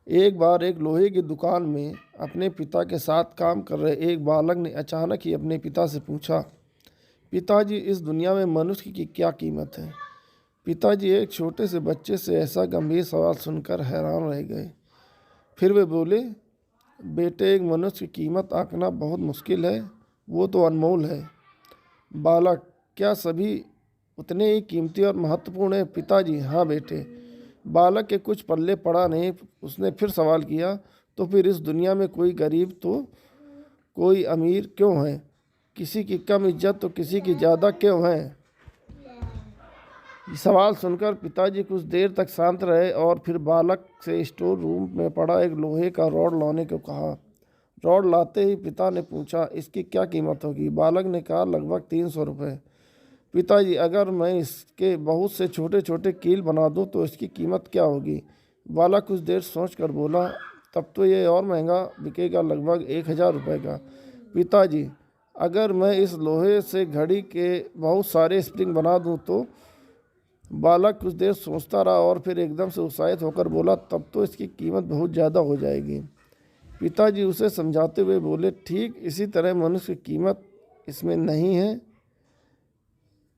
एक बार एक लोहे की दुकान में अपने पिता के साथ काम कर रहे एक बालक ने अचानक ही अपने पिता से पूछा, पिताजी, इस दुनिया में मनुष्य की क्या कीमत है? पिताजी एक छोटे से बच्चे से ऐसा गंभीर सवाल सुनकर हैरान रह गए। फिर वे बोले, बेटे, एक मनुष्य की कीमत आंकना बहुत मुश्किल है, वो तो अनमोल है। बालक, क्या सभी उतने ही कीमती और महत्वपूर्ण है? पिताजी, हाँ बेटे। बालक के कुछ पल्ले पड़ा नहीं। उसने फिर सवाल किया, तो फिर इस दुनिया में कोई गरीब तो कोई अमीर क्यों है? किसी की कम इज्जत तो किसी की ज़्यादा क्यों है? सवाल सुनकर पिताजी कुछ देर तक शांत रहे और फिर बालक से स्टोर रूम में पड़ा एक लोहे का रॉड लाने को कहा। रॉड लाते ही पिता ने पूछा, इसकी क्या कीमत होगी? बालक ने कहा, लगभग 300 रुपये। पिताजी, अगर मैं इसके बहुत से छोटे छोटे कील बना दूं तो इसकी कीमत क्या होगी? बालक कुछ देर सोचकर बोला, तब तो ये और महंगा बिकेगा, लगभग 1000 रुपये का। पिताजी, अगर मैं इस लोहे से घड़ी के बहुत सारे स्प्रिंग बना दूं तो? बालक कुछ देर सोचता रहा और फिर एकदम से उत्साहित होकर बोला, तब तो इसकी कीमत बहुत ज़्यादा हो जाएगी। पिताजी उसे समझाते हुए बोले, ठीक इसी तरह मनुष्य की कीमत इसमें नहीं है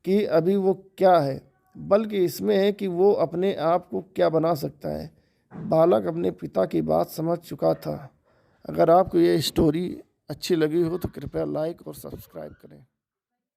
कि अभी वो क्या है, बल्कि इसमें है कि वो अपने आप को क्या बना सकता है। बालक अपने पिता की बात समझ चुका था। अगर आपको ये स्टोरी अच्छी लगी हो तो कृपया लाइक और सब्सक्राइब करें।